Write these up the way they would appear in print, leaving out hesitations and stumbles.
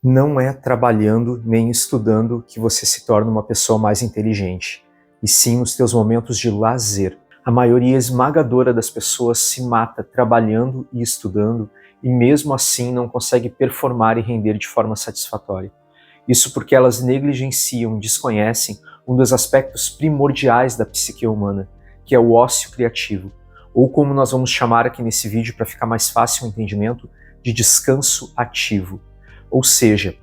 Não é trabalhando nem estudando que você se torna uma pessoa mais inteligente, e sim nos teus momentos de lazer. A maioria esmagadora das pessoas se mata trabalhando e estudando, e mesmo assim não consegue performar e render de forma satisfatória. Isso porque elas negligenciam, desconhecem um dos aspectos primordiais da psique humana, que é o ócio criativo, ou como nós vamos chamar aqui nesse vídeo para ficar mais fácil o entendimento, de descanso ativo. Ou seja,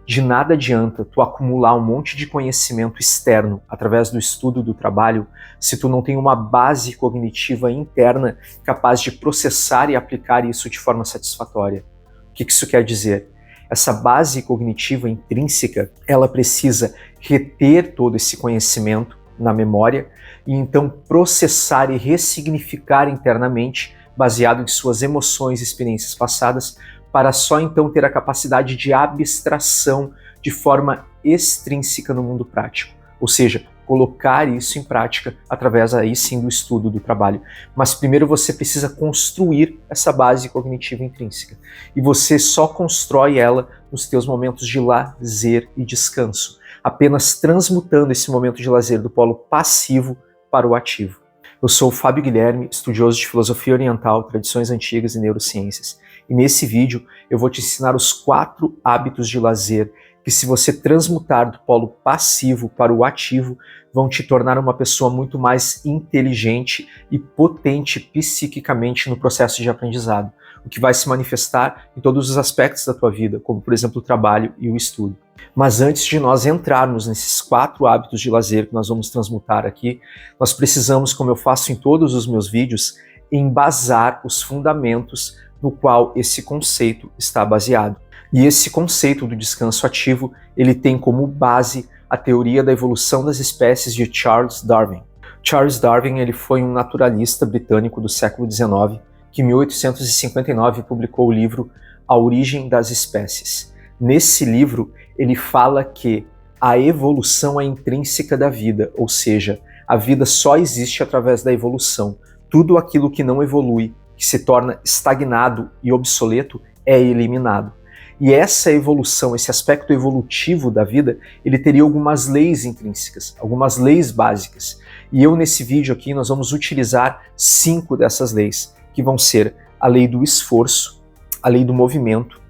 de nada adianta tu acumular um monte de conhecimento externo através do estudo do trabalho se tu não tem uma base cognitiva interna capaz de processar e aplicar isso de forma satisfatória. O que isso quer dizer? Essa base cognitiva intrínseca, ela precisa reter todo esse conhecimento na memória e então processar e ressignificar internamente, baseado em suas emoções e experiências passadas, para só então ter a capacidade de abstração de forma extrínseca no mundo prático. Ou seja, colocar isso em prática através aí sim do estudo do trabalho. Mas primeiro você precisa construir essa base cognitiva intrínseca. E você só constrói ela nos teus momentos de lazer e descanso, apenas transmutando esse momento de lazer do polo passivo para o ativo. Eu sou o Fábio Guilherme, estudioso de filosofia oriental, tradições antigas e neurociências. E nesse vídeo eu vou te ensinar os 4 hábitos de lazer que, se você transmutar do polo passivo para o ativo, vão te tornar uma pessoa muito mais inteligente e potente psiquicamente no processo de aprendizado, o que vai se manifestar em todos os aspectos da tua vida, como por exemplo o trabalho e o estudo. Mas antes de nós entrarmos nesses 4 hábitos de lazer que nós vamos transmutar aqui, nós precisamos, como eu faço em todos os meus vídeos, embasar os fundamentos no qual esse conceito está baseado. E esse conceito do descanso ativo, ele tem como base a teoria da evolução das espécies de Charles Darwin. Charles Darwin, ele foi um naturalista britânico do século XIX, que em 1859 publicou o livro A Origem das Espécies. Nesse livro, ele fala que a evolução é intrínseca da vida, ou seja, a vida só existe através da evolução. Tudo aquilo que não evolui, que se torna estagnado e obsoleto, é eliminado. E essa evolução, esse aspecto evolutivo da vida, ele teria algumas leis intrínsecas, algumas leis básicas. E eu, nesse vídeo aqui, nós vamos utilizar 5 dessas leis, que vão ser a lei do esforço, a lei do movimento,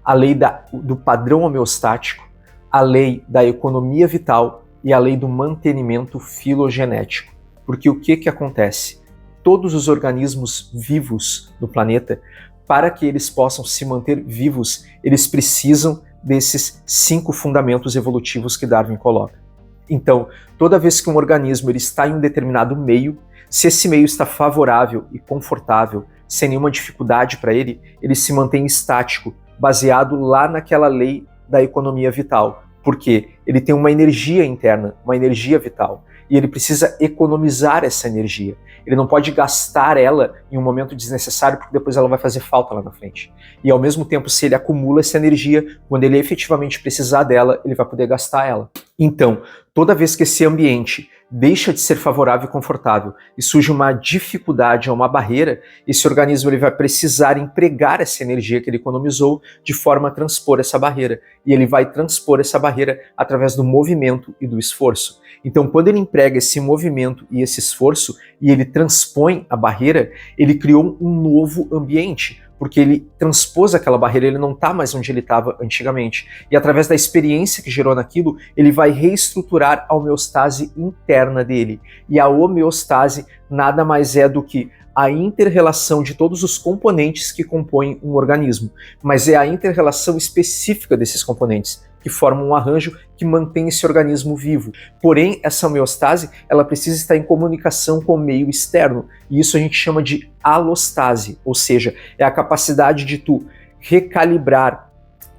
a lei do padrão homeostático, a lei da economia vital e a lei do mantenimento filogenético. Porque o que acontece? Todos os organismos vivos do planeta, para que eles possam se manter vivos, eles precisam desses 5 fundamentos evolutivos que Darwin coloca. Então, toda vez que um organismo ele está em um determinado meio, se esse meio está favorável e confortável, sem nenhuma dificuldade para ele, ele se mantém estático, baseado lá naquela lei da economia vital, porque ele tem uma energia interna, uma energia vital, e ele precisa economizar essa energia. Ele não pode gastar ela em um momento desnecessário, porque depois ela vai fazer falta lá na frente. E ao mesmo tempo, se ele acumula essa energia, quando ele efetivamente precisar dela, ele vai poder gastar ela. Então, toda vez que esse ambiente deixa de ser favorável e confortável e surge uma dificuldade, uma barreira, esse organismo ele vai precisar empregar essa energia que ele economizou de forma a transpor essa barreira. E ele vai transpor essa barreira através do movimento e do esforço. Então, quando ele emprega esse movimento e esse esforço e ele transpõe a barreira, ele criou um novo ambiente, porque ele transpôs aquela barreira, ele não está mais onde ele estava antigamente. E através da experiência que gerou naquilo, ele vai reestruturar a homeostase interna dele. E a homeostase nada mais é do que a inter-relação de todos os componentes que compõem um organismo, mas é a inter-relação específica desses componentes que formam um arranjo que mantém esse organismo vivo. Porém, essa homeostase, ela precisa estar em comunicação com o meio externo, e isso a gente chama de alostase, ou seja, é a capacidade de tu recalibrar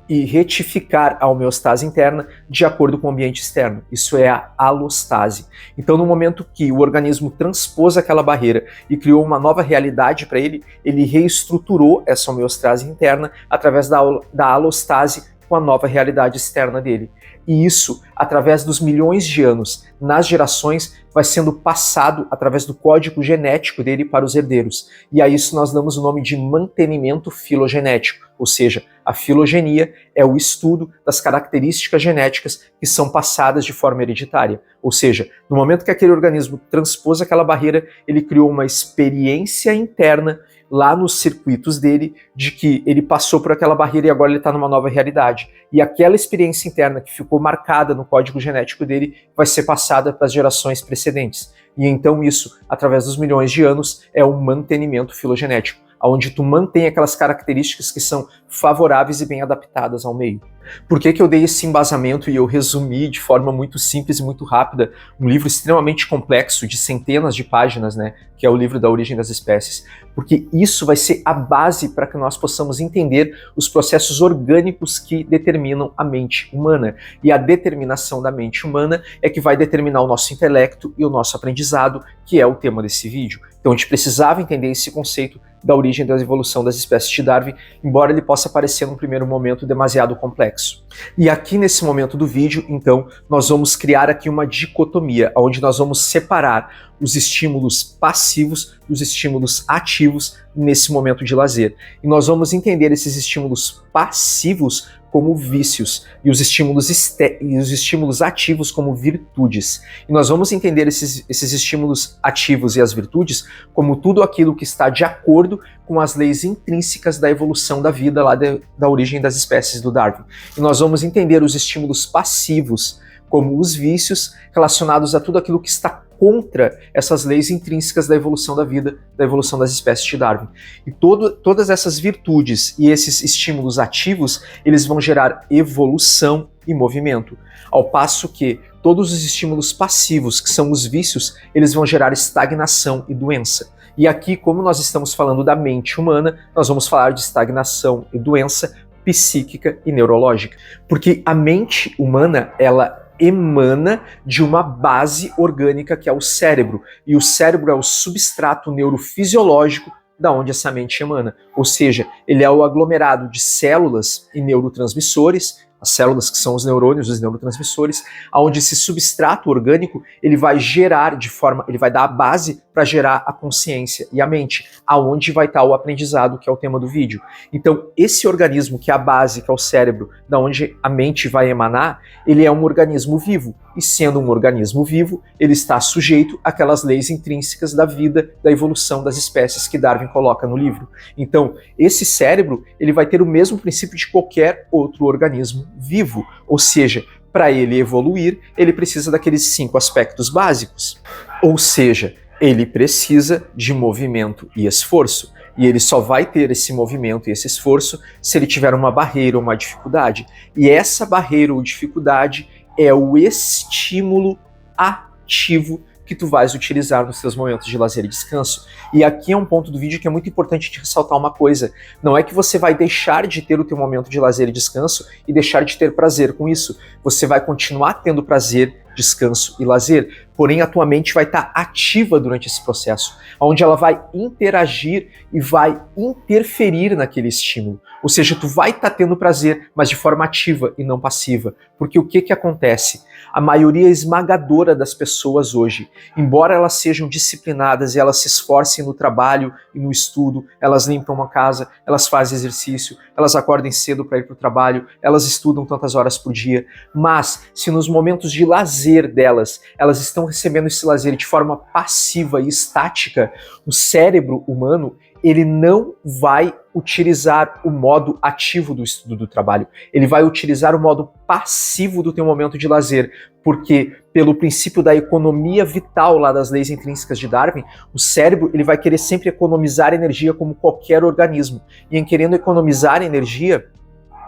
e retificar a homeostase interna de acordo com o ambiente externo. Isso é a alostase. Então, no momento que o organismo transpôs aquela barreira e criou uma nova realidade para ele, ele reestruturou essa homeostase interna através da alostase com a nova realidade externa dele. E isso, através dos milhões de anos, nas gerações, vai sendo passado através do código genético dele para os herdeiros. E a isso nós damos o nome de mantenimento filogenético, ou seja, a filogenia é o estudo das características genéticas que são passadas de forma hereditária. Ou seja, no momento que aquele organismo transpôs aquela barreira, ele criou uma experiência interna lá nos circuitos dele, de que ele passou por aquela barreira e agora ele está numa nova realidade. E aquela experiência interna que ficou marcada no código genético dele vai ser passada para as gerações precedentes. E então isso, através dos milhões de anos, é um mantenimento filogenético, onde tu mantém aquelas características que são favoráveis e bem adaptadas ao meio. Por que eu dei esse embasamento e eu resumi de forma muito simples e muito rápida um livro extremamente complexo, de centenas de páginas, né, que é o livro da Origem das Espécies? Porque isso vai ser a base para que nós possamos entender os processos orgânicos que determinam a mente humana. E a determinação da mente humana é que vai determinar o nosso intelecto e o nosso aprendizado, que é o tema desse vídeo. Então a gente precisava entender esse conceito da origem da evolução das espécies de Darwin, embora ele possa parecer num primeiro momento demasiado complexo. E aqui nesse momento do vídeo, então, nós vamos criar aqui uma dicotomia, onde nós vamos separar os estímulos passivos dos estímulos ativos nesse momento de lazer. E nós vamos entender esses estímulos passivos como vícios e os estímulos ativos como virtudes. E nós vamos entender esses estímulos ativos e as virtudes como tudo aquilo que está de acordo com as leis intrínsecas da evolução da vida lá da origem das espécies do Darwin. E nós vamos entender os estímulos passivos como os vícios relacionados a tudo aquilo que está contra essas leis intrínsecas da evolução da vida, da evolução das espécies de Darwin. E todas essas virtudes e esses estímulos ativos, eles vão gerar evolução e movimento, ao passo que todos os estímulos passivos, que são os vícios, eles vão gerar estagnação e doença. E aqui, como nós estamos falando da mente humana, nós vamos falar de estagnação e doença psíquica e neurológica, porque a mente humana, ela emana de uma base orgânica que é o cérebro, e o cérebro é o substrato neurofisiológico da onde essa mente emana, ou seja, ele é o aglomerado de células e neurotransmissores, as células que são os neurônios, os neurotransmissores, onde esse substrato orgânico ele vai ele vai dar a base para gerar a consciência e a mente, aonde vai estar o aprendizado, que é o tema do vídeo. Então, esse organismo que é a base, que é o cérebro, da onde a mente vai emanar, ele é um organismo vivo, e sendo um organismo vivo, ele está sujeito àquelas leis intrínsecas da vida, da evolução das espécies que Darwin coloca no livro. Então, esse cérebro, ele vai ter o mesmo princípio de qualquer outro organismo vivo, ou seja, para ele evoluir, ele precisa daqueles 5 aspectos básicos. Ou seja, ele precisa de movimento e esforço. E ele só vai ter esse movimento e esse esforço se ele tiver uma barreira ou uma dificuldade. E essa barreira ou dificuldade é o estímulo ativo que tu vais utilizar nos teus momentos de lazer e descanso. E aqui é um ponto do vídeo que é muito importante te ressaltar uma coisa. Não é que você vai deixar de ter o teu momento de lazer e descanso e deixar de ter prazer com isso. Você vai continuar tendo prazer, descanso e lazer, porém a tua mente vai estar ativa durante esse processo, onde ela vai interagir e vai interferir naquele estímulo. Ou seja, tu vai estar tendo prazer, mas de forma ativa e não passiva. Porque o que acontece? A maioria esmagadora das pessoas hoje, embora elas sejam disciplinadas e elas se esforcem no trabalho e no estudo, elas limpam uma casa, elas fazem exercício, elas acordem cedo para ir para o trabalho, elas estudam tantas horas por dia, mas se nos momentos de lazer delas, elas estão recebendo esse lazer de forma passiva e estática, o cérebro humano, ele não vai utilizar o modo ativo do estudo do trabalho. Ele vai utilizar o modo passivo do teu momento de lazer, porque pelo princípio da economia vital lá das leis intrínsecas de Darwin, o cérebro ele vai querer sempre economizar energia como qualquer organismo. E em querendo economizar energia,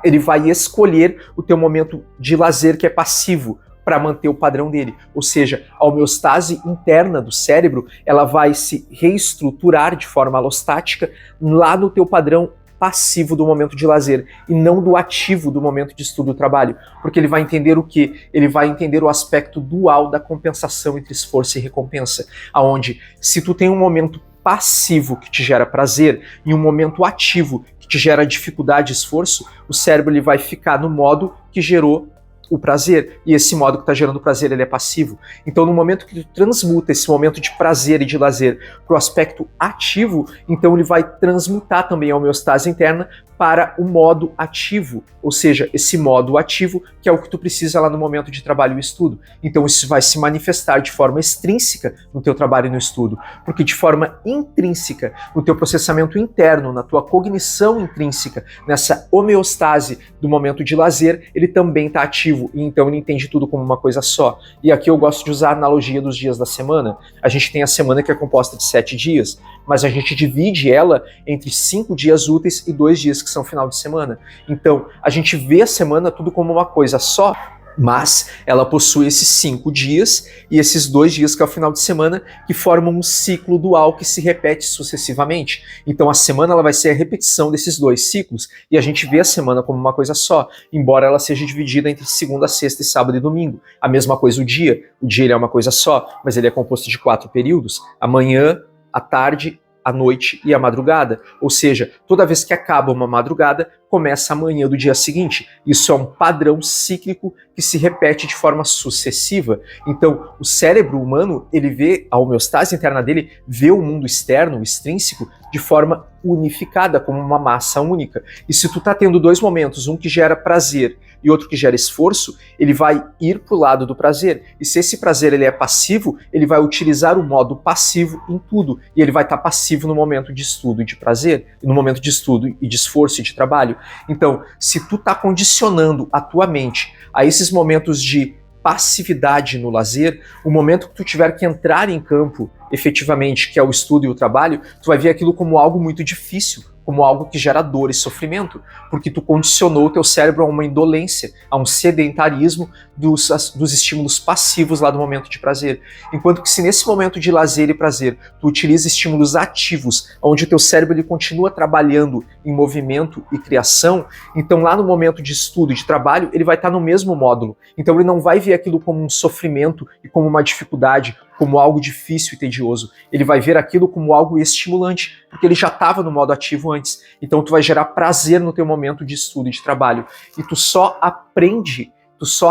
ele vai escolher o teu momento de lazer que é passivo, para manter o padrão dele. Ou seja, a homeostase interna do cérebro, ela vai se reestruturar de forma alostática lá no teu padrão passivo do momento de lazer e não do ativo do momento de estudo do trabalho, porque ele vai entender o quê? Ele vai entender o aspecto dual da compensação entre esforço e recompensa, aonde se tu tem um momento passivo que te gera prazer e um momento ativo que te gera dificuldade e esforço, o cérebro ele vai ficar no modo que gerou o prazer, e esse modo que está gerando prazer ele é passivo. Então no momento que tu transmuta esse momento de prazer e de lazer para o aspecto ativo, então ele vai transmutar também a homeostase interna para o modo ativo, ou seja, esse modo ativo que é o que tu precisa lá no momento de trabalho e estudo. Então isso vai se manifestar de forma extrínseca no teu trabalho e no estudo, porque de forma intrínseca, no teu processamento interno, na tua cognição intrínseca, nessa homeostase do momento de lazer, ele também está ativo, e então ele entende tudo como uma coisa só. E aqui eu gosto de usar a analogia dos dias da semana. A gente tem a semana que é composta de 7 dias, mas a gente divide ela entre 5 dias úteis e 2 dias que são final de semana. Então, a gente vê a semana tudo como uma coisa só, mas ela possui esses 5 dias e esses 2 dias que é o final de semana, que formam um ciclo dual que se repete sucessivamente. Então a semana ela vai ser a repetição desses 2 ciclos, e a gente vê a semana como uma coisa só, embora ela seja dividida entre segunda, sexta e sábado e domingo. A mesma coisa o dia ele é uma coisa só, mas ele é composto de 4 períodos: a manhã, a tarde, a noite e a madrugada. Ou seja, toda vez que acaba uma madrugada, começa a manhã do dia seguinte. Isso é um padrão cíclico que se repete de forma sucessiva. Então, o cérebro humano, ele vê, a homeostase interna dele, vê o mundo externo, o extrínseco, de forma unificada, como uma massa única. E se tu tá tendo 2 momentos, um que gera prazer e outro que gera esforço, ele vai ir pro lado do prazer. E se esse prazer ele é passivo, ele vai utilizar o modo passivo em tudo. E ele vai estar passivo no momento de estudo e de prazer, e no momento de estudo e de esforço e de trabalho. Então, se tu tá condicionando a tua mente a esses momentos de passividade no lazer, o momento que tu tiver que entrar em campo efetivamente, que é o estudo e o trabalho, tu vai ver aquilo como algo muito difícil, como algo que gera dor e sofrimento, porque tu condicionou o teu cérebro a uma indolência, a um sedentarismo dos estímulos passivos lá do momento de prazer. Enquanto que se nesse momento de lazer e prazer tu utiliza estímulos ativos, onde o teu cérebro ele continua trabalhando em movimento e criação, então lá no momento de estudo e de trabalho ele vai estar no mesmo módulo. Então ele não vai ver aquilo como um sofrimento e como uma dificuldade, como algo difícil e tedioso. Ele vai ver aquilo como algo estimulante, porque ele já estava no modo ativo antes. Então tu vai gerar prazer no teu momento de estudo e de trabalho. E tu só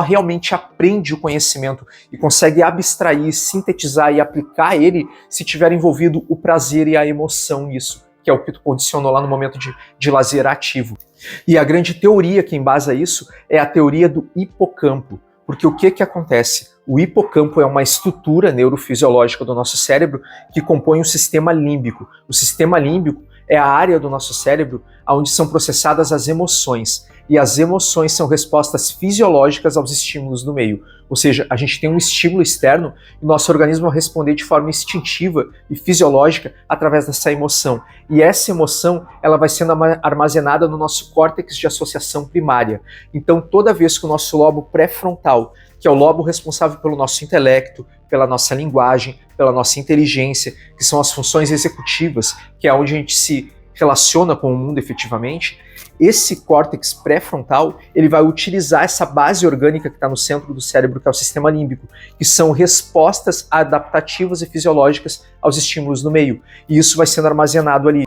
realmente aprende o conhecimento e consegue abstrair, sintetizar e aplicar ele se tiver envolvido o prazer e a emoção nisso, que é o que tu condicionou lá no momento de lazer ativo. E a grande teoria que embasa isso é a teoria do hipocampo. Porque o que acontece? O hipocampo é uma estrutura neurofisiológica do nosso cérebro que compõe o sistema límbico. O sistema límbico é a área do nosso cérebro onde são processadas as emoções. E as emoções são respostas fisiológicas aos estímulos do meio. Ou seja, a gente tem um estímulo externo e o nosso organismo vai responder de forma instintiva e fisiológica através dessa emoção. E essa emoção ela vai sendo armazenada no nosso córtex de associação primária. Então, toda vez que o nosso lobo pré-frontal, que é o lobo responsável pelo nosso intelecto, pela nossa linguagem, pela nossa inteligência, que são as funções executivas, que é onde a gente se relaciona com o mundo efetivamente, esse córtex pré-frontal ele vai utilizar essa base orgânica que está no centro do cérebro, que é o sistema límbico, que são respostas adaptativas e fisiológicas aos estímulos do meio. E isso vai sendo armazenado ali.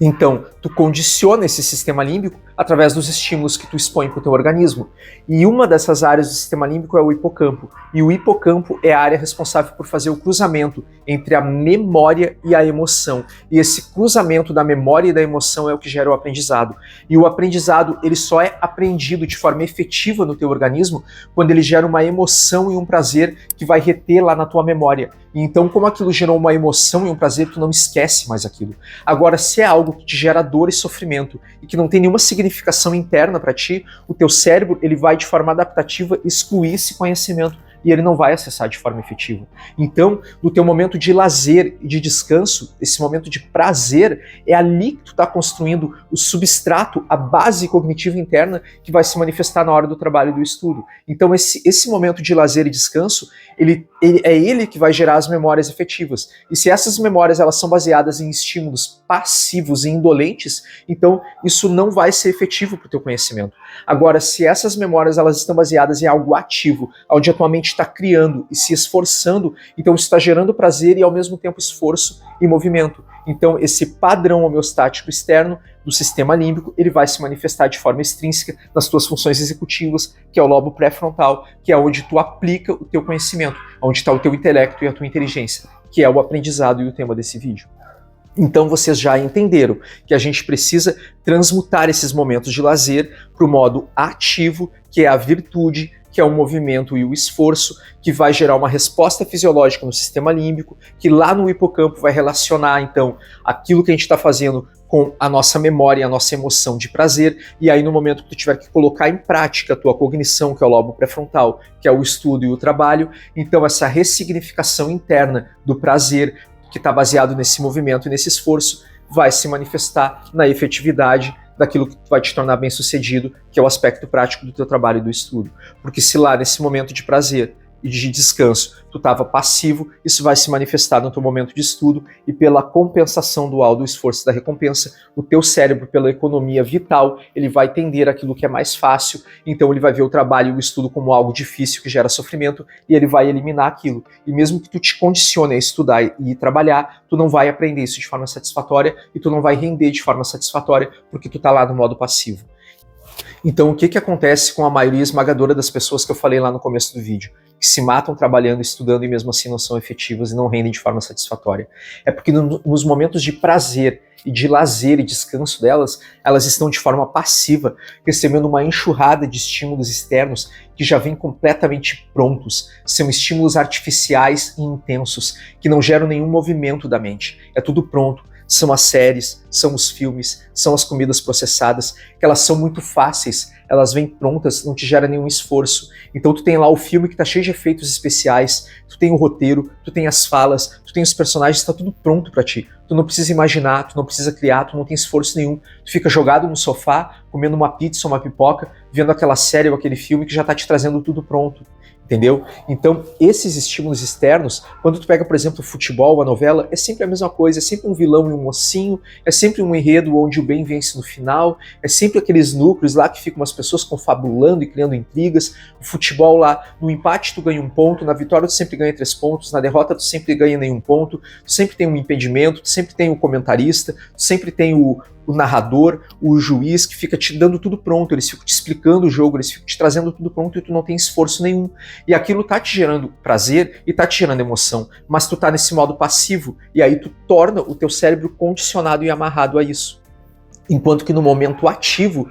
Então, tu condiciona esse sistema límbico através dos estímulos que tu expõe para o teu organismo. E uma dessas áreas do sistema límbico é o hipocampo. E o hipocampo é a área responsável por fazer o cruzamento entre a memória e a emoção. E esse cruzamento da memória e da emoção é o que gera o aprendizado. E o aprendizado, ele só é aprendido de forma efetiva no teu organismo quando ele gera uma emoção e um prazer que vai reter lá na tua memória. E então, como aquilo gerou uma emoção e um prazer, tu não esquece mais aquilo. Agora, se é algo que te gera dor e sofrimento e que não tem nenhuma significação interna para ti, o teu cérebro ele vai de forma adaptativa excluir esse conhecimento e ele não vai acessar de forma efetiva. Então, no teu momento de lazer e de descanso, esse momento de prazer, é ali que tu está construindo o substrato, a base cognitiva interna que vai se manifestar na hora do trabalho e do estudo. Então, esse momento de lazer e descanso, é ele que vai gerar as memórias efetivas. E se essas memórias elas são baseadas em estímulos passivos e indolentes, então isso não vai ser efetivo para o teu conhecimento. Agora, se essas memórias elas estão baseadas em algo ativo, onde a tua mente está criando e se esforçando, então isso está gerando prazer e ao mesmo tempo esforço e movimento. Então esse padrão homeostático externo do sistema límbico, ele vai se manifestar de forma extrínseca nas tuas funções executivas, que é o lobo pré-frontal, que é onde tu aplica o teu conhecimento, onde está o teu intelecto e a tua inteligência, que é o aprendizado e o tema desse vídeo. Então vocês já entenderam que a gente precisa transmutar esses momentos de lazer para o modo ativo, que é a virtude, que é o movimento e o esforço, que vai gerar uma resposta fisiológica no sistema límbico, que lá no hipocampo vai relacionar, então, aquilo que a gente está fazendo com a nossa memória e a nossa emoção de prazer, e aí no momento que tu tiver que colocar em prática a tua cognição, que é o lobo pré-frontal, que é o estudo e o trabalho, então essa ressignificação interna do prazer, que está baseado nesse movimento e nesse esforço, vai se manifestar na efetividade daquilo que vai te tornar bem-sucedido, que é o aspecto prático do teu trabalho e do estudo. Porque se lá, nesse momento de prazer e de descanso, tu estava passivo, isso vai se manifestar no teu momento de estudo e pela compensação dual do esforço e da recompensa, o teu cérebro, pela economia vital, ele vai tender aquilo que é mais fácil, então ele vai ver o trabalho e o estudo como algo difícil que gera sofrimento e ele vai eliminar aquilo. E mesmo que tu te condicione a estudar e trabalhar, tu não vai aprender isso de forma satisfatória e tu não vai render de forma satisfatória porque tu tá lá no modo passivo. Então, o que acontece com a maioria esmagadora das pessoas que eu falei lá no começo do vídeo? Que se matam trabalhando, estudando e mesmo assim não são efetivas e não rendem de forma satisfatória. É porque nos momentos de prazer e de lazer e descanso delas, elas estão de forma passiva, recebendo uma enxurrada de estímulos externos que já vêm completamente prontos. São estímulos artificiais e intensos, que não geram nenhum movimento da mente. É tudo pronto. São as séries, são os filmes, são as comidas processadas, que elas são muito fáceis, elas vêm prontas, não te gera nenhum esforço. Então tu tem lá o filme que tá cheio de efeitos especiais, tu tem o roteiro, tu tem as falas, tu tem os personagens, tá tudo pronto pra ti. Tu não precisa imaginar, tu não precisa criar, tu não tem esforço nenhum. Tu fica jogado no sofá, comendo uma pizza ou uma pipoca, vendo aquela série ou aquele filme que já tá te trazendo tudo pronto. Entendeu? Então, esses estímulos externos, quando tu pega, por exemplo, o futebol, a novela, é sempre a mesma coisa, é sempre um vilão e um mocinho, é sempre um enredo onde o bem vence no final, é sempre aqueles núcleos lá que ficam as pessoas confabulando e criando intrigas. O futebol lá, no empate tu ganha 1 ponto, na vitória tu sempre ganha 3 pontos, na derrota tu sempre ganha nenhum ponto, tu sempre tem um impedimento, tu sempre tem o comentarista, tu sempre tem o narrador, o juiz que fica te dando tudo pronto, eles ficam te explicando o jogo, eles ficam te trazendo tudo pronto e tu não tem esforço nenhum. E aquilo tá te gerando prazer e tá te gerando emoção, mas tu tá nesse modo passivo e aí tu torna o teu cérebro condicionado e amarrado a isso. Enquanto que no momento ativo,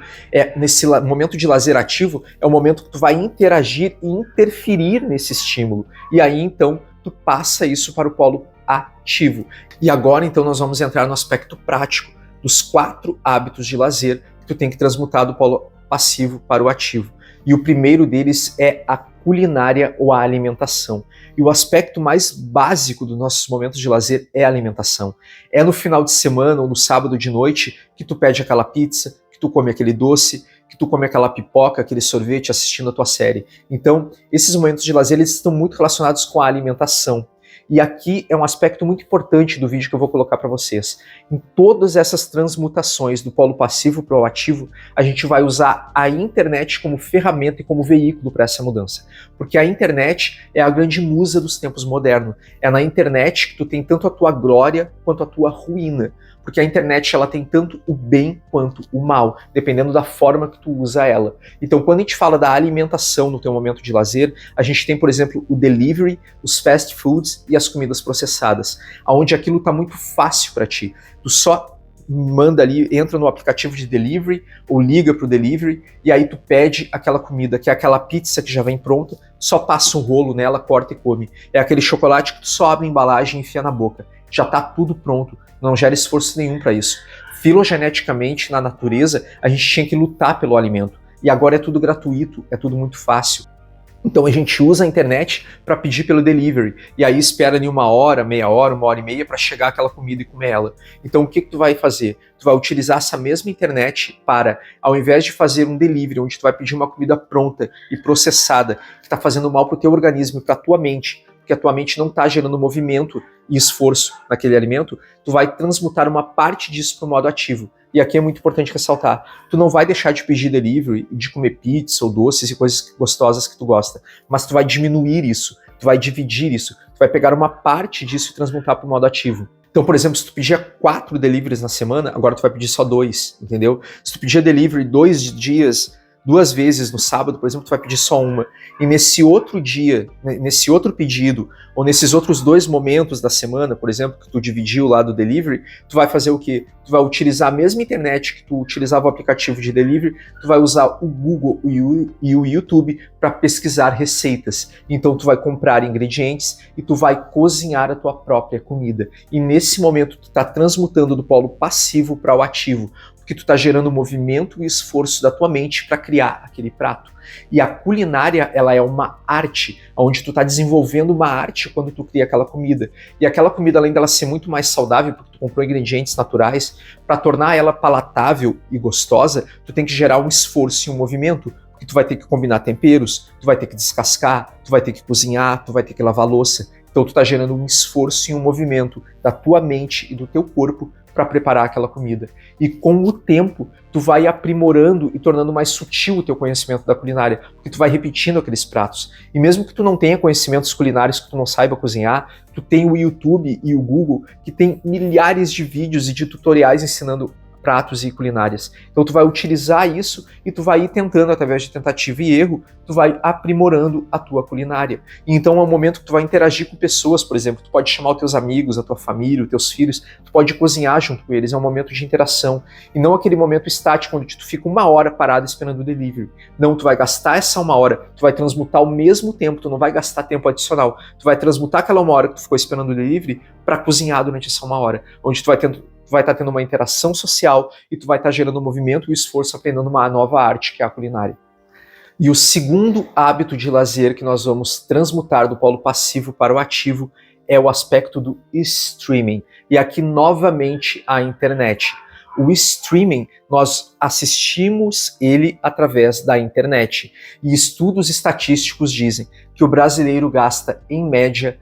nesse momento de lazer ativo, é o momento que tu vai interagir e interferir nesse estímulo. E aí então tu passa isso para o polo ativo. E agora então nós vamos entrar no aspecto prático dos 4 hábitos de lazer que tu tem que transmutar do polo passivo para o ativo. E o primeiro deles é a culinária ou a alimentação. E o aspecto mais básico dos nossos momentos de lazer é a alimentação. É no final de semana ou no sábado de noite que tu pede aquela pizza, que tu come aquele doce, que tu come aquela pipoca, aquele sorvete assistindo a tua série. Então, esses momentos de lazer eles estão muito relacionados com a alimentação. E aqui é um aspecto muito importante do vídeo que eu vou colocar para vocês. Em todas essas transmutações do polo passivo para o ativo, a gente vai usar a internet como ferramenta e como veículo para essa mudança. Porque a internet é a grande musa dos tempos modernos. É na internet que tu tem tanto a tua glória quanto a tua ruína. Porque a internet ela tem tanto o bem quanto o mal, dependendo da forma que tu usa ela. Então, quando a gente fala da alimentação no teu momento de lazer, a gente tem, por exemplo, o delivery, os fast foods e as comidas processadas, onde aquilo está muito fácil para ti. Tu só manda ali, entra no aplicativo de delivery ou liga pro delivery e aí tu pede aquela comida, que é aquela pizza que já vem pronta, só passa um rolo nela, corta e come. É aquele chocolate que tu só abre a embalagem e enfia na boca. Já tá tudo pronto, não gera esforço nenhum para isso. Filogeneticamente, na natureza, a gente tinha que lutar pelo alimento. E agora é tudo gratuito, é tudo muito fácil. Então a gente usa a internet para pedir pelo delivery, e aí espera ali 1 hora, meia hora, 1h30 para chegar aquela comida e comer ela. Então o que tu vai fazer? Tu vai utilizar essa mesma internet para, ao invés de fazer um delivery, onde tu vai pedir uma comida pronta e processada, que está fazendo mal para o teu organismo e para a tua mente, porque a tua mente não está gerando movimento e esforço naquele alimento, tu vai transmutar uma parte disso para o modo ativo. E aqui é muito importante ressaltar, tu não vai deixar de pedir delivery, de comer pizza ou doces e coisas gostosas que tu gosta, mas tu vai diminuir isso, tu vai dividir isso, tu vai pegar uma parte disso e transmutar para o modo ativo. Então, por exemplo, se tu pedia 4 deliveries na semana, agora tu vai pedir só 2, entendeu? Se tu pedia delivery 2 dias, 2 vezes no sábado, por exemplo, tu vai pedir só uma. E nesse outro dia, nesse outro pedido, ou nesses outros 2 momentos da semana, por exemplo, que tu dividiu lá do delivery, tu vai fazer o quê? Tu vai utilizar a mesma internet que tu utilizava o aplicativo de delivery, tu vai usar o Google e o YouTube para pesquisar receitas. Então tu vai comprar ingredientes e tu vai cozinhar a tua própria comida. E nesse momento tu está transmutando do polo passivo para o ativo, porque tu está gerando movimento e esforço da tua mente para criar aquele prato. E a culinária, ela é uma arte, onde tu está desenvolvendo uma arte quando tu cria aquela comida. E aquela comida, além dela ser muito mais saudável, porque tu comprou ingredientes naturais, para tornar ela palatável e gostosa, tu tem que gerar um esforço e um movimento, porque tu vai ter que combinar temperos, tu vai ter que descascar, tu vai ter que cozinhar, tu vai ter que lavar louça. Então tu está gerando um esforço e um movimento da tua mente e do teu corpo para preparar aquela comida. E com o tempo, tu vai aprimorando e tornando mais sutil o teu conhecimento da culinária, porque tu vai repetindo aqueles pratos. E mesmo que tu não tenha conhecimentos culinários, que tu não saiba cozinhar, tu tem o YouTube e o Google, que tem milhares de vídeos e de tutoriais ensinando pratos e culinárias. Então tu vai utilizar isso e tu vai ir tentando, através de tentativa e erro, tu vai aprimorando a tua culinária. E então é um momento que tu vai interagir com pessoas, por exemplo, tu pode chamar os teus amigos, a tua família, os teus filhos, tu pode cozinhar junto com eles, é um momento de interação. E não aquele momento estático, onde tu fica 1 hora parado esperando o delivery. Não, tu vai gastar essa 1 hora, tu vai transmutar ao mesmo tempo, tu não vai gastar tempo adicional, tu vai transmutar aquela 1 hora que tu ficou esperando o delivery para cozinhar durante essa 1 hora, onde tu vai estar tendo uma interação social e tu vai estar gerando movimento e esforço aprendendo uma nova arte, que é a culinária. E o segundo hábito de lazer que nós vamos transmutar do polo passivo para o ativo é o aspecto do streaming. E aqui novamente a internet. O streaming, nós assistimos ele através da internet. E estudos estatísticos dizem que o brasileiro gasta, em média,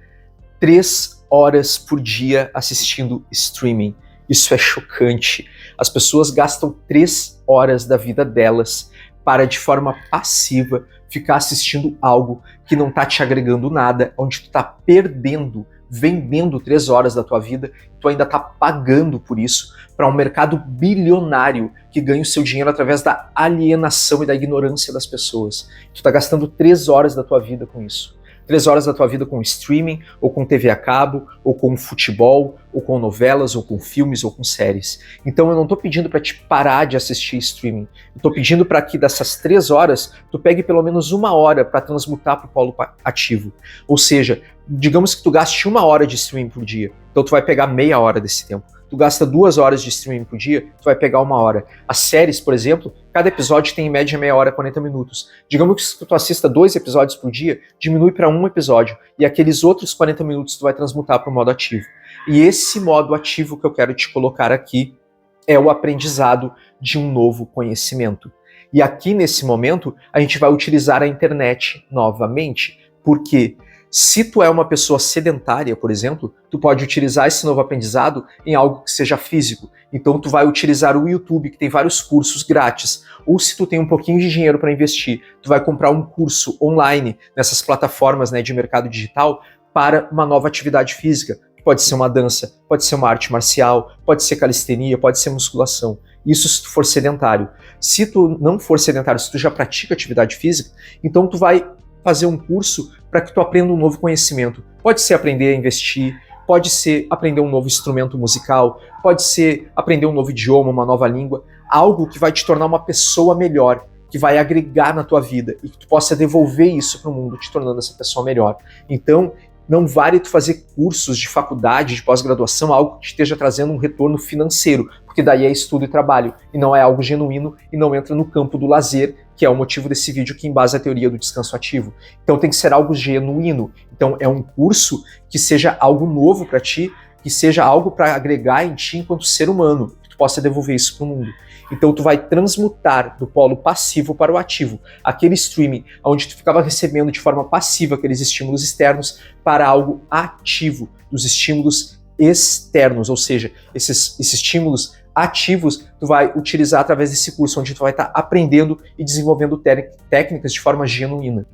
3 horas por dia assistindo streaming. Isso é chocante. As pessoas gastam 3 horas da vida delas para, de forma passiva, ficar assistindo algo que não está te agregando nada, onde tu está perdendo, vendendo 3 horas da tua vida, tu ainda está pagando por isso para um mercado bilionário que ganha o seu dinheiro através da alienação e da ignorância das pessoas. Tu está gastando 3 horas da tua vida com isso. 3 horas da tua vida com streaming, ou com TV a cabo, ou com futebol, ou com novelas, ou com filmes, ou com séries. Então eu não estou pedindo para te parar de assistir streaming. Eu estou pedindo para que dessas 3 horas, tu pegue pelo menos 1 hora para transmutar para o polo ativo. Ou seja, digamos que tu gaste 1 hora de streaming por dia. Então tu vai pegar meia hora desse tempo. Tu gasta 2 horas de streaming por dia, tu vai pegar 1 hora. As séries, por exemplo, cada episódio tem em média meia hora, 40 minutos. Digamos que tu assista 2 episódios por dia, diminui para 1 episódio. E aqueles outros 40 minutos tu vai transmutar para o modo ativo. E esse modo ativo que eu quero te colocar aqui é o aprendizado de um novo conhecimento. E aqui, nesse momento, a gente vai utilizar a internet novamente. Por quê? Se tu é uma pessoa sedentária, por exemplo, tu pode utilizar esse novo aprendizado em algo que seja físico. Então tu vai utilizar o YouTube, que tem vários cursos grátis. Ou se tu tem um pouquinho de dinheiro para investir, tu vai comprar um curso online nessas plataformas, né, de mercado digital para uma nova atividade física. Pode ser uma dança, pode ser uma arte marcial, pode ser calistenia, pode ser musculação. Isso se tu for sedentário. Se tu não for sedentário, se tu já pratica atividade física, então tu vai fazer um curso para que tu aprenda um novo conhecimento. Pode ser aprender a investir, pode ser aprender um novo instrumento musical, pode ser aprender um novo idioma, uma nova língua, algo que vai te tornar uma pessoa melhor, que vai agregar na tua vida e que tu possa devolver isso para o mundo, te tornando essa pessoa melhor. Então, não vale tu fazer cursos de faculdade, de pós-graduação, algo que te esteja trazendo um retorno financeiro, porque daí é estudo e trabalho, e não é algo genuíno e não entra no campo do lazer, que é o motivo desse vídeo que embasa a teoria do descanso ativo. Então tem que ser algo genuíno. Então é um curso que seja algo novo para ti, que seja algo para agregar em ti enquanto ser humano, que tu possa devolver isso para o mundo. Então tu vai transmutar do polo passivo para o ativo, aquele streaming onde tu ficava recebendo de forma passiva aqueles estímulos externos para algo ativo, dos estímulos externos, ou seja, esses estímulos ativos tu vai utilizar através desse curso, onde tu vai estar aprendendo e desenvolvendo técnicas de forma genuína.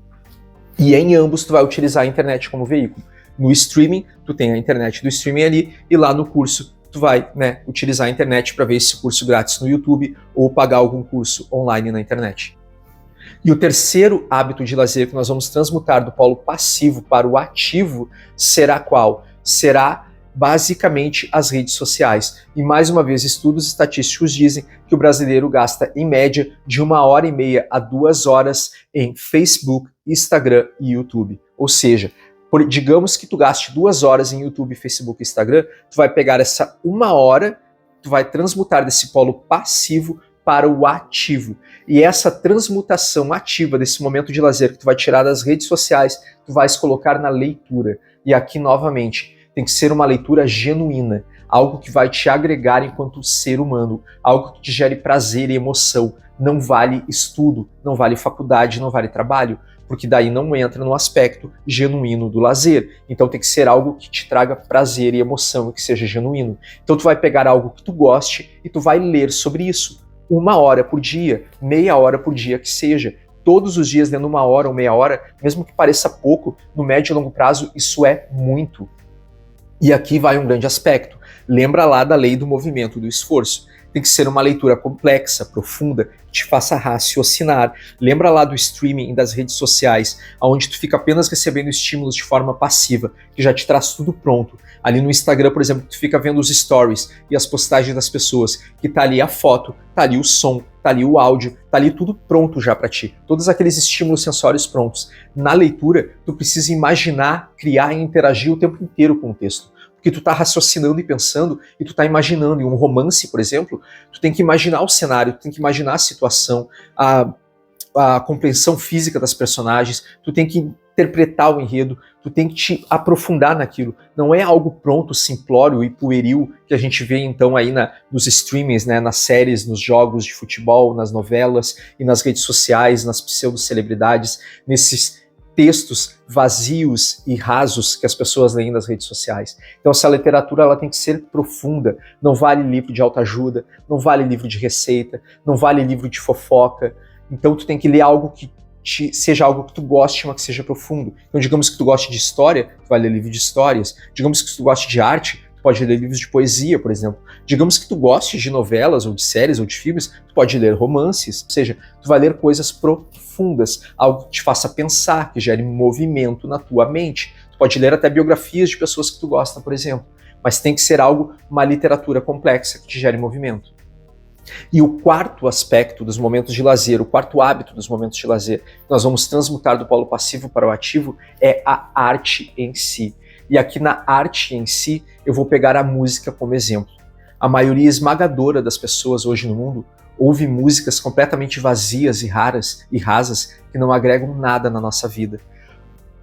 E em ambos tu vai utilizar a internet como veículo. No streaming, tu tem a internet do streaming ali, e lá no curso tu vai, né, utilizar a internet para ver esse curso grátis no YouTube ou pagar algum curso online na internet. E o terceiro hábito de lazer que nós vamos transmutar do polo passivo para o ativo será qual? Será basicamente as redes sociais. E mais uma vez, estudos estatísticos dizem que o brasileiro gasta em média de 1h30 a 2 horas em Facebook, Instagram e YouTube. Ou seja, digamos que tu gaste 2 horas em YouTube, Facebook e Instagram, tu vai pegar essa 1 hora, tu vai transmutar desse polo passivo para o ativo. E essa transmutação ativa desse momento de lazer que tu vai tirar das redes sociais, tu vais colocar na leitura. E aqui, novamente, tem que ser uma leitura genuína, algo que vai te agregar enquanto ser humano, algo que te gere prazer e emoção. Não vale estudo, não vale faculdade, não vale trabalho, porque daí não entra no aspecto genuíno do lazer. Então tem que ser algo que te traga prazer e emoção e que seja genuíno. Então tu vai pegar algo que tu goste e tu vai ler sobre isso. 1 hora por dia, meia hora por dia que seja. Todos os dias lendo 1 hora ou meia hora, mesmo que pareça pouco, no médio e longo prazo isso é muito. E aqui vai um grande aspecto. Lembra lá da lei do movimento do esforço. Tem que ser uma leitura complexa, profunda, que te faça raciocinar. Lembra lá do streaming e das redes sociais, onde tu fica apenas recebendo estímulos de forma passiva, que já te traz tudo pronto. Ali no Instagram, por exemplo, tu fica vendo os stories e as postagens das pessoas, que tá ali a foto, tá ali o som, tá ali o áudio, tá ali tudo pronto já para ti. Todos aqueles estímulos sensórios prontos. Na leitura, tu precisa imaginar, criar e interagir o tempo inteiro com o texto. Porque tu tá raciocinando e pensando, e tu tá imaginando. Em um romance, por exemplo, tu tem que imaginar o cenário, tu tem que imaginar a situação, a compreensão física das personagens, tu tem que interpretar o enredo, tu tem que te aprofundar naquilo. Não é algo pronto, simplório e pueril que a gente vê então aí nos streamings, né, nas séries, nos jogos de futebol, nas novelas e nas redes sociais, nas pseudo-celebridades, nesses textos vazios e rasos que as pessoas leem nas redes sociais. Então essa literatura ela tem que ser profunda, não vale livro de autoajuda, não vale livro de receita, não vale livro de fofoca. Então tu tem que ler algo que seja algo que tu goste, mas que seja profundo. Então digamos que tu goste de história, tu vai ler livro de histórias. Digamos que tu goste de arte, tu pode ler livros de poesia, por exemplo. Digamos que tu goste de novelas, ou de séries, ou de filmes, tu pode ler romances. Ou seja, tu vai ler coisas profundas, algo que te faça pensar, que gere movimento na tua mente. Tu pode ler até biografias de pessoas que tu gosta, por exemplo. Mas tem que ser uma literatura complexa que te gere movimento. E o quarto aspecto dos momentos de lazer, o quarto hábito dos momentos de lazer, que nós vamos transmutar do polo passivo para o ativo, é a arte em si. E aqui na arte em si, eu vou pegar a música como exemplo. A maioria esmagadora das pessoas hoje no mundo ouve músicas completamente vazias e raras e rasas que não agregam nada na nossa vida.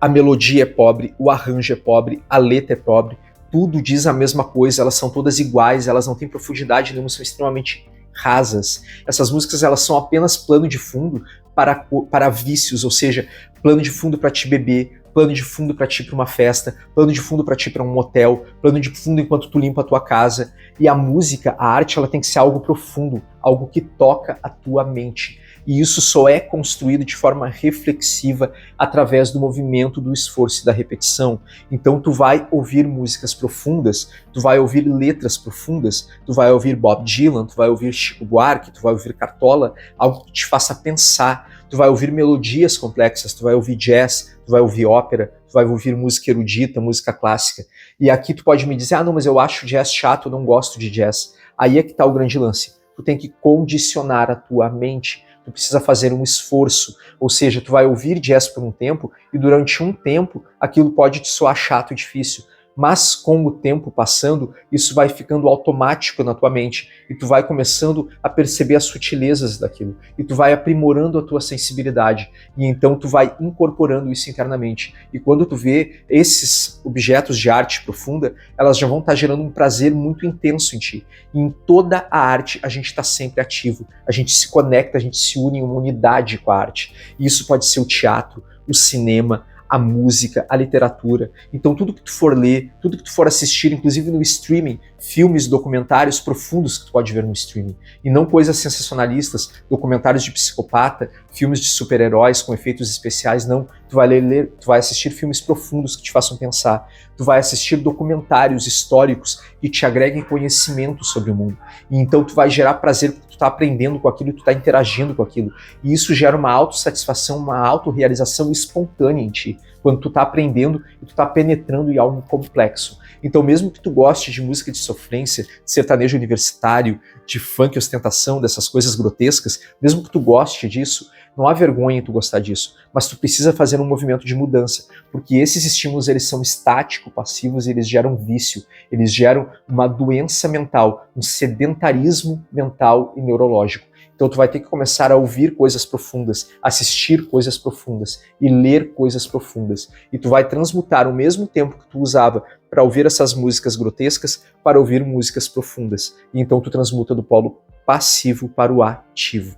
A melodia é pobre, o arranjo é pobre, a letra é pobre, tudo diz a mesma coisa, elas são todas iguais, elas não têm profundidade nenhuma, são extremamente rasas. Essas músicas elas são apenas plano de fundo para vícios, ou seja, plano de fundo para te beber, plano de fundo para te ir para uma festa, plano de fundo para te ir para um motel, plano de fundo enquanto tu limpa a tua casa. E a música, a arte, ela tem que ser algo profundo, algo que toca a tua mente. E isso só é construído de forma reflexiva através do movimento, do esforço e da repetição. Então tu vai ouvir músicas profundas, tu vai ouvir letras profundas, tu vai ouvir Bob Dylan, tu vai ouvir Chico Buarque, tu vai ouvir Cartola, algo que te faça pensar. Tu vai ouvir melodias complexas, tu vai ouvir jazz, tu vai ouvir ópera, tu vai ouvir música erudita, música clássica. E aqui tu pode me dizer, não, mas eu acho jazz chato, eu não gosto de jazz. Aí é que tá o grande lance. Tu tem que condicionar a tua mente. Tu precisa fazer um esforço, ou seja, tu vai ouvir jazz por um tempo e durante um tempo aquilo pode te soar chato e difícil, mas com o tempo passando, isso vai ficando automático na tua mente e tu vai começando a perceber as sutilezas daquilo e tu vai aprimorando a tua sensibilidade e então tu vai incorporando isso internamente e quando tu vê esses objetos de arte profunda, elas já vão estar gerando um prazer muito intenso em ti. E em toda a arte a gente está sempre ativo, a gente se conecta, a gente se une em uma unidade com a arte e isso pode ser o teatro, o cinema, a música, a literatura. Então tudo que tu for ler, tudo que tu for assistir, inclusive no streaming, filmes, documentários profundos que tu pode ver no streaming, e não coisas sensacionalistas, documentários de psicopata, filmes de super-heróis com efeitos especiais, não. Tu vai assistir filmes profundos que te façam pensar. Tu vai assistir documentários históricos que te agreguem conhecimento sobre o mundo. E então tu vai gerar prazer porque tu tá aprendendo com aquilo, tu tá interagindo com aquilo. E isso gera uma autossatisfação, uma autorrealização espontânea em ti, quando tu tá aprendendo e tu tá penetrando em algo complexo. Então mesmo que tu goste de música de sofrência, de sertanejo universitário, de funk, ostentação, dessas coisas grotescas, mesmo que tu goste disso, não há vergonha em tu gostar disso, mas tu precisa fazer um movimento de mudança, porque esses estímulos eles são estático-passivos e eles geram vício, eles geram uma doença mental, um sedentarismo mental e neurológico. Então tu vai ter que começar a ouvir coisas profundas, assistir coisas profundas e ler coisas profundas. E tu vai transmutar o mesmo tempo que tu usava para ouvir essas músicas grotescas para ouvir músicas profundas. E então tu transmuta do polo passivo para o ativo.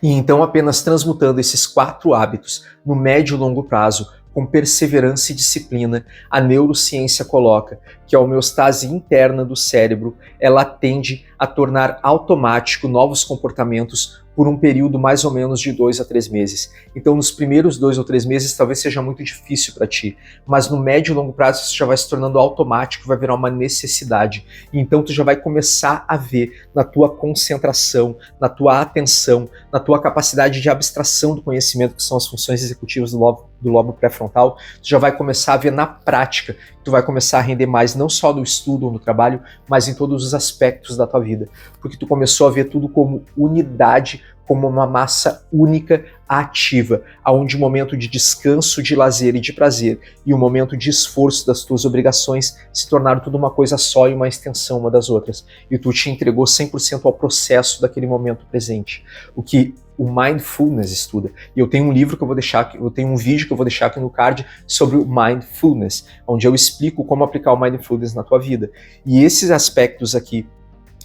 E então apenas transmutando esses 4 hábitos no médio e longo prazo, com perseverança e disciplina, a neurociência coloca que a homeostase interna do cérebro, ela tende a tornar automático novos comportamentos por um período mais ou menos de 2 a 3 meses. Então, nos primeiros 2 ou 3 meses, talvez seja muito difícil para ti, mas no médio e longo prazo isso já vai se tornando automático, vai virar uma necessidade. E então, tu já vai começar a ver na tua concentração, na tua atenção, na tua capacidade de abstração do conhecimento, que são as funções executivas do lobo pré-frontal, tu já vai começar a ver na prática, tu vai começar a render mais, não só no estudo ou no trabalho, mas em todos os aspectos da tua vida, porque tu começou a ver tudo como unidade, como uma massa única ativa, onde o momento de descanso, de lazer e de prazer e o momento de esforço das tuas obrigações se tornaram tudo uma coisa só e uma extensão uma das outras. E tu te entregou 100% ao processo daquele momento presente. O que o Mindfulness estuda. E eu tenho um livro que eu vou deixar aqui, eu tenho um vídeo que eu vou deixar aqui no card sobre o Mindfulness, onde eu explico como aplicar o Mindfulness na tua vida. E esses aspectos aqui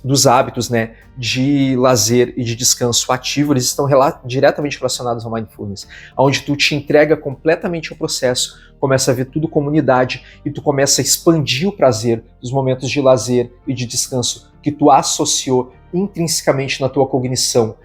dos hábitos, né, de lazer e de descanso ativo, eles estão diretamente relacionados ao Mindfulness, onde tu te entrega completamente ao processo, começa a ver tudo como unidade e tu começa a expandir o prazer dos momentos de lazer e de descanso que tu associou intrinsecamente na tua cognição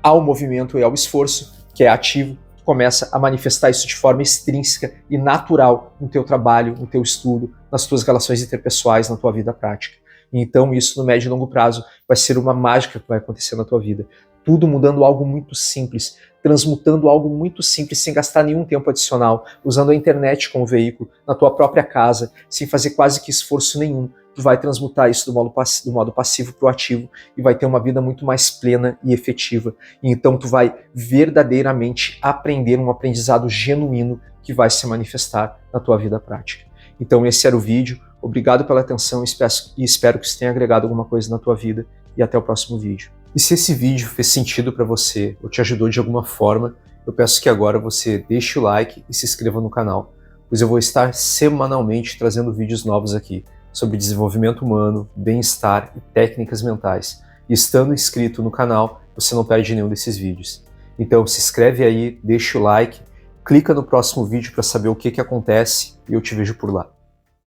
ao movimento e ao esforço, que é ativo. Tu começa a manifestar isso de forma extrínseca e natural no teu trabalho, no teu estudo, nas tuas relações interpessoais, na tua vida prática. Então isso no médio e longo prazo vai ser uma mágica que vai acontecer na tua vida. Tudo mudando algo muito simples, transmutando algo muito simples, sem gastar nenhum tempo adicional, usando a internet como veículo, na tua própria casa, sem fazer quase que esforço nenhum. Tu vai transmutar isso do modo passivo para o ativo e vai ter uma vida muito mais plena e efetiva. E então tu vai verdadeiramente aprender um aprendizado genuíno que vai se manifestar na tua vida prática. Então esse era o vídeo. Obrigado pela atenção e espero que isso tenha agregado alguma coisa na tua vida e até o próximo vídeo. E se esse vídeo fez sentido para você ou te ajudou de alguma forma, eu peço que agora você deixe o like e se inscreva no canal, pois eu vou estar semanalmente trazendo vídeos novos aqui sobre desenvolvimento humano, bem-estar e técnicas mentais. E estando inscrito no canal, você não perde nenhum desses vídeos. Então se inscreve aí, deixa o like, clica no próximo vídeo para saber o que acontece e eu te vejo por lá.